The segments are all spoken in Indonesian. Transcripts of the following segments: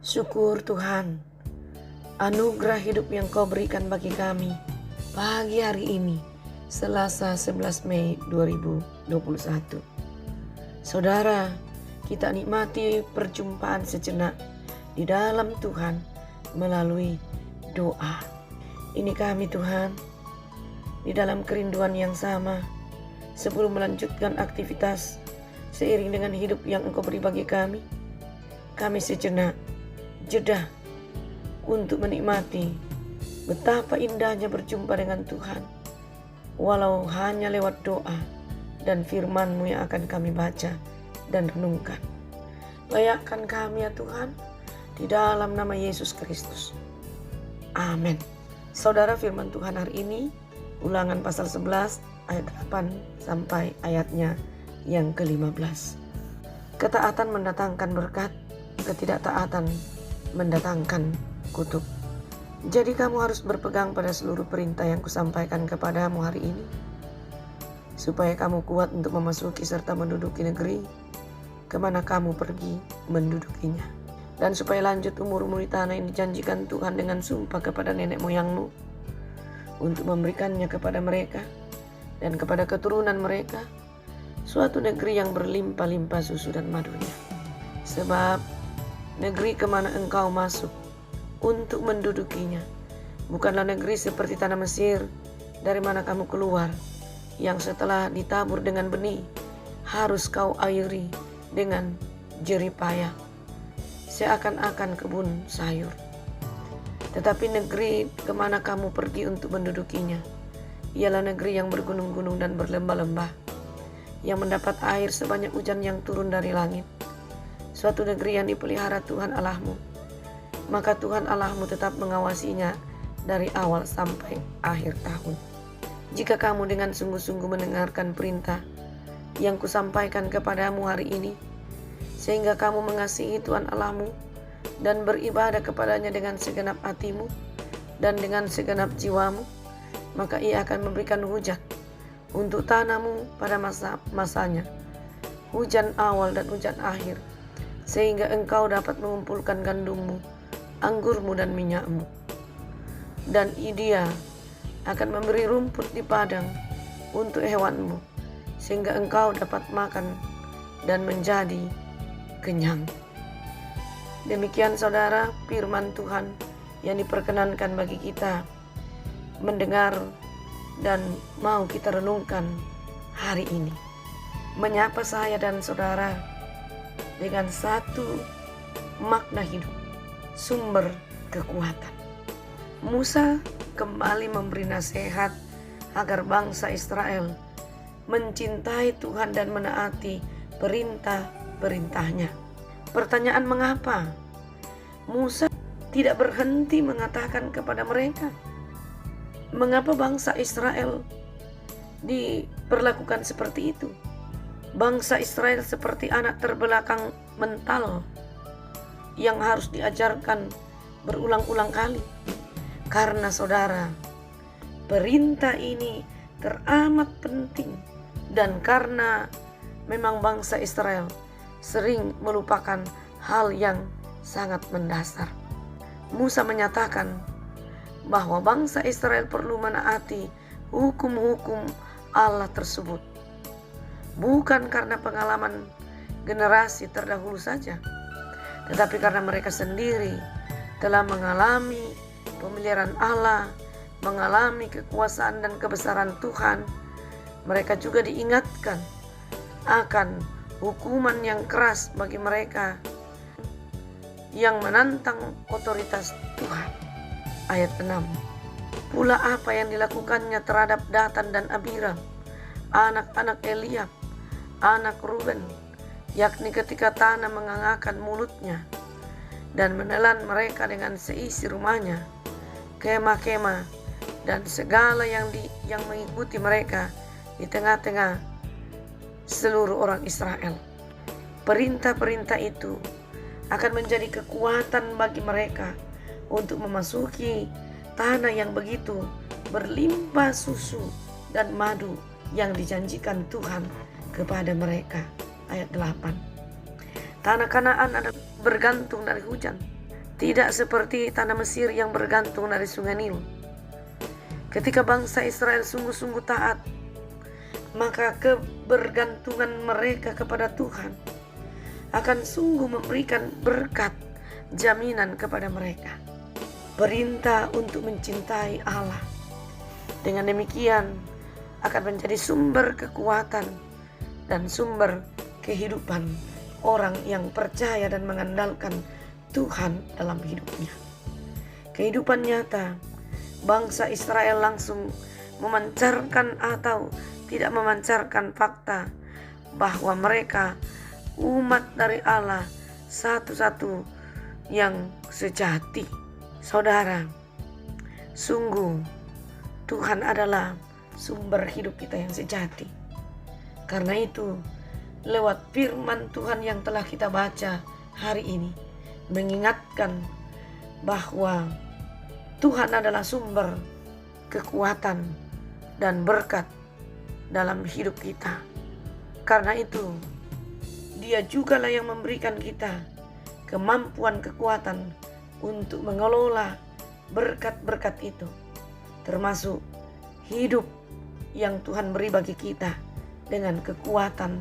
Syukur Tuhan, anugerah hidup yang Kau berikan bagi kami pagi hari ini, Selasa 11 Mei 2021. Saudara, kita nikmati perjumpaan sejenak di dalam Tuhan melalui doa. Ini kami Tuhan, di dalam kerinduan yang sama, sebelum melanjutkan aktivitas seiring dengan hidup yang Engkau beri bagi kami sejenak jeda untuk menikmati betapa indahnya berjumpa dengan Tuhan, walau hanya lewat doa dan firman-Mu yang akan kami baca dan renungkan. Layakkan kami ya Tuhan, di dalam nama Yesus Kristus. Amin. Saudara, firman Tuhan hari ini Ulangan pasal 11 ayat 8 sampai ayatnya yang ke-15. Ketaatan mendatangkan berkat, ketidaktaatan mendatangkan kutuk. Jadi kamu harus berpegang pada seluruh perintah yang kusampaikan kepadamu hari ini, supaya kamu kuat untuk memasuki serta menduduki negeri kemana kamu pergi mendudukinya, dan supaya lanjut umurmu di tanah yang dijanjikan Tuhan dengan sumpah kepada nenek moyangmu, untuk memberikannya kepada mereka dan kepada keturunan mereka, suatu negeri yang berlimpah-limpah susu dan madunya. Sebab negeri kemana engkau masuk untuk mendudukinya bukanlah negeri seperti tanah Mesir dari mana kamu keluar, yang setelah ditabur dengan benih harus kau airi dengan jerih payah seakan-akan kebun sayur. Tetapi negeri kemana kamu pergi untuk mendudukinya ialah negeri yang bergunung-gunung dan berlembah-lembah, yang mendapat air sebanyak hujan yang turun dari langit, suatu negeri yang dipelihara Tuhan Allahmu. Maka Tuhan Allahmu tetap mengawasinya dari awal sampai akhir tahun. Jika kamu dengan sungguh-sungguh mendengarkan perintah yang kusampaikan kepadamu hari ini, sehingga kamu mengasihi Tuhan Allahmu dan beribadah kepadanya dengan segenap hatimu dan dengan segenap jiwamu, maka Ia akan memberikan hujan untuk tanahmu pada masa-masanya, hujan awal dan hujan akhir, sehingga engkau dapat mengumpulkan gandummu, anggurmu dan minyakmu. Dan Dia akan memberi rumput di padang untuk hewanmu, sehingga engkau dapat makan dan menjadi kenyang. Demikian saudara, firman Tuhan yang diperkenankan bagi kita mendengar dan mau kita renungkan hari ini. Menyapa saya dan saudara dengan satu makna hidup, sumber kekuatan. Musa kembali memberi nasihat agar bangsa Israel mencintai Tuhan dan menaati perintah-perintahnya. Pertanyaan mengapa Musa tidak berhenti mengatakan kepada mereka, mengapa bangsa Israel diperlakukan seperti itu? Bangsa Israel seperti anak terbelakang mental yang harus diajarkan berulang-ulang kali. Karena saudara, perintah ini teramat penting, dan karena memang bangsa Israel sering melupakan hal yang sangat mendasar. Musa menyatakan bahwa bangsa Israel perlu menaati hukum-hukum Allah tersebut, bukan karena pengalaman generasi terdahulu saja, tetapi karena mereka sendiri telah mengalami pemeliharaan Allah, mengalami kekuasaan dan kebesaran Tuhan. Mereka juga diingatkan akan hukuman yang keras bagi mereka yang menantang otoritas Tuhan. Ayat 6. Pula apa yang dilakukannya terhadap Datan dan Abiram, anak-anak Eliab, anak Ruben, yakni ketika tanah mengangakkan mulutnya dan menelan mereka dengan seisi rumahnya, kemah-kemah dan segala yang mengikuti mereka di tengah-tengah seluruh orang Israel. Perintah-perintah itu akan menjadi kekuatan bagi mereka untuk memasuki tanah yang begitu berlimpah susu dan madu yang dijanjikan Tuhan kepada mereka. Ayat 8. Tanah Kanaan ada bergantung dari hujan, Tidak seperti tanah Mesir yang bergantung dari sungai Nil. Ketika bangsa Israel sungguh-sungguh taat, maka kebergantungan mereka kepada Tuhan akan sungguh memberikan berkat jaminan kepada mereka. Perintah untuk mencintai Allah. Dengan demikian akan menjadi sumber kekuatan dan sumber kehidupan orang yang percaya dan mengandalkan Tuhan dalam hidupnya. Kehidupan nyata bangsa Israel langsung memancarkan atau tidak memancarkan fakta bahwa mereka umat dari Allah satu-satu yang sejati. Saudara, sungguh Tuhan adalah sumber hidup kita yang sejati. Karena itu, lewat firman Tuhan yang telah kita baca hari ini, mengingatkan bahwa Tuhan adalah sumber kekuatan dan berkat dalam hidup kita. Karena itu, Dia jugalah yang memberikan kita kemampuan, kekuatan untuk mengelola berkat-berkat itu, termasuk hidup yang Tuhan beri bagi kita dengan kekuatan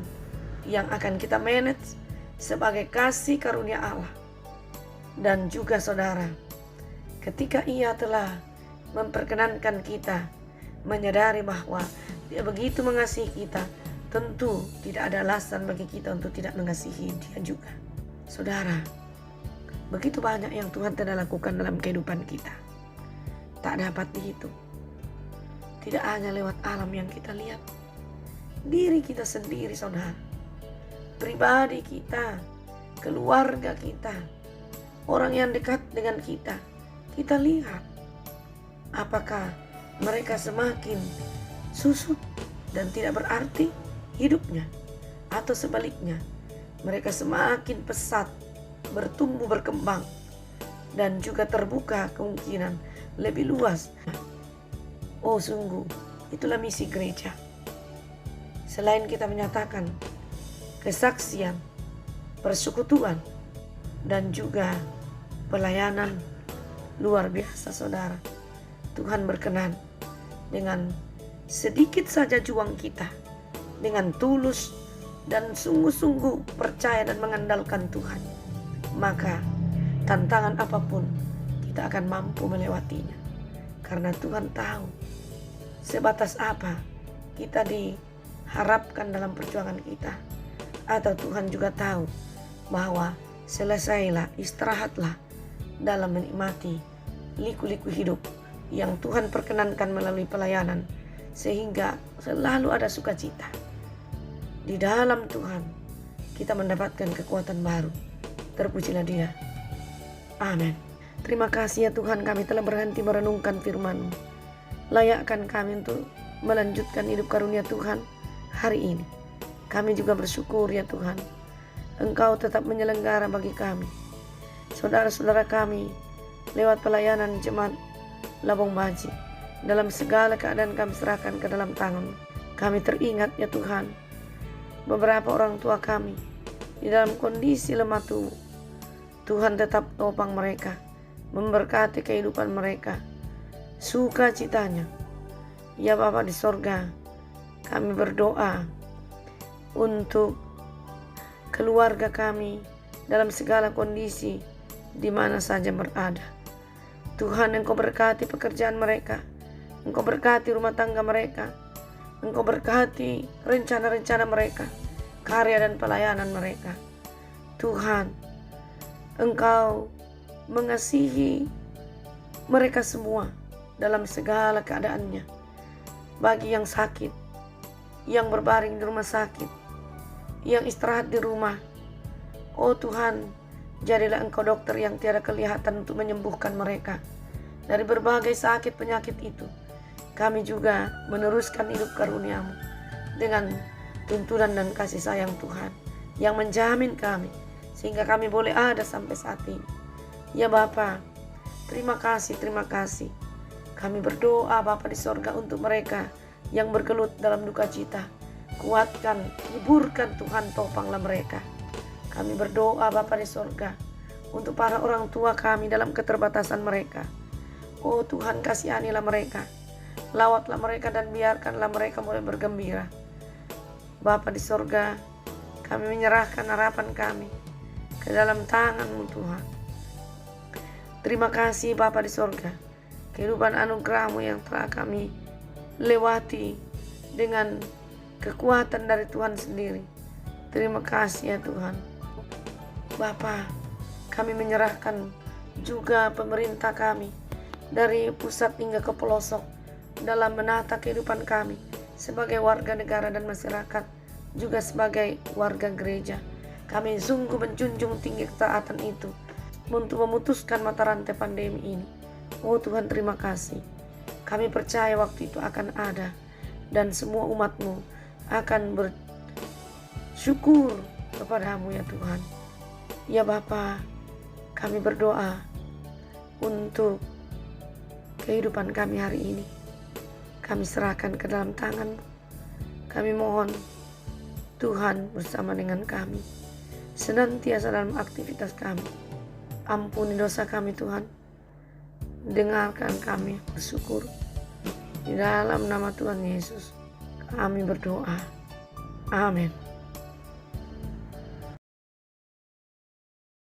yang akan kita manage sebagai kasih karunia Allah. Dan juga saudara, ketika Ia telah memperkenankan kita menyadari bahwa Dia begitu mengasihi kita, tentu tidak ada alasan bagi kita untuk tidak mengasihi Dia juga. Saudara, begitu banyak yang Tuhan telah lakukan dalam kehidupan kita, tak dapat dihitung. Tidak hanya lewat alam yang kita lihat, diri kita sendiri saudara, pribadi kita, keluarga kita, orang yang dekat dengan kita, kita lihat apakah mereka semakin susut dan tidak berarti hidupnya, atau sebaliknya mereka semakin pesat, bertumbuh, berkembang, dan juga terbuka kemungkinan lebih luas. Oh sungguh, itulah misi gereja. Selain kita menyatakan kesaksian, persekutuan, dan juga pelayanan luar biasa saudara, Tuhan berkenan dengan sedikit saja juang kita, dengan tulus dan sungguh-sungguh percaya dan mengandalkan Tuhan, maka tantangan apapun kita akan mampu melewatinya. Karena Tuhan tahu sebatas apa kita diharapkan dalam perjuangan kita. Atau Tuhan juga tahu bahwa selesailah, istirahatlah dalam menikmati liku-liku hidup yang Tuhan perkenankan melalui pelayanan, sehingga selalu ada sukacita. Di dalam Tuhan kita mendapatkan kekuatan baru. Terpujilah Dia. Amin. Terima kasih ya Tuhan, kami telah berhenti merenungkan firman-Mu. Layakkan kami untuk melanjutkan hidup karunia Tuhan hari ini. Kami juga bersyukur ya Tuhan, Engkau tetap menyelenggara bagi kami, saudara-saudara kami, lewat pelayanan jemaat Labong Baji. Dalam segala keadaan kami serahkan ke dalam tangan. Kami teringat ya Tuhan, beberapa orang tua kami di dalam kondisi lemah tubuh. Tuhan tetap topang mereka, memberkati kehidupan mereka, sukacitanya. Ya Bapa di sorga, kami berdoa untuk keluarga kami dalam segala kondisi di mana saja berada. Tuhan, Engkau berkati pekerjaan mereka, Engkau berkati rumah tangga mereka, Engkau berkati rencana-rencana mereka, karya dan pelayanan mereka. Tuhan, Engkau mengasihi mereka semua dalam segala keadaannya. Bagi yang sakit, yang berbaring di rumah sakit, yang istirahat di rumah, oh Tuhan, jadilah Engkau dokter yang tiada kelihatan untuk menyembuhkan mereka dari berbagai sakit penyakit itu. Kami juga meneruskan hidup karunia-Mu dengan tuntunan dan kasih sayang Tuhan yang menjamin kami sehingga kami boleh ada sampai saat ini. Ya Bapa, terima kasih, terima kasih. Kami berdoa Bapa di sorga untuk mereka yang bergelut dalam duka cita. Kuatkan, hiburkan Tuhan, topanglah mereka. Kami berdoa Bapa di sorga untuk para orang tua kami dalam keterbatasan mereka. Oh Tuhan, kasihanilah mereka, lawatlah mereka dan biarkanlah mereka mulai bergembira. Bapa di sorga, kami menyerahkan harapan kami ke dalam tangan-Mu Tuhan. Terima kasih Bapa di sorga, kehidupan anugerah-Mu yang telah kami lewati dengan kekuatan dari Tuhan sendiri. Terima kasih ya Tuhan. Bapa, kami menyerahkan juga pemerintah kami dari pusat hingga ke pelosok dalam menata kehidupan kami sebagai warga negara dan masyarakat, juga sebagai warga gereja. Kami sungguh menjunjung tinggi ketaatan itu untuk memutuskan mata rantai pandemi ini. Oh Tuhan, terima kasih. Kami percaya waktu itu akan ada dan semua umat-Mu akan bersyukur kepada-Mu ya Tuhan. Ya Bapa, kami berdoa untuk kehidupan kami hari ini. Kami serahkan ke dalam tangan-Mu. Kami mohon Tuhan bersama dengan kami, senantiasa dalam aktivitas kami. Ampuni dosa kami Tuhan. Dengarkan kami bersyukur. Di dalam nama Tuhan Yesus kami berdoa. Amin.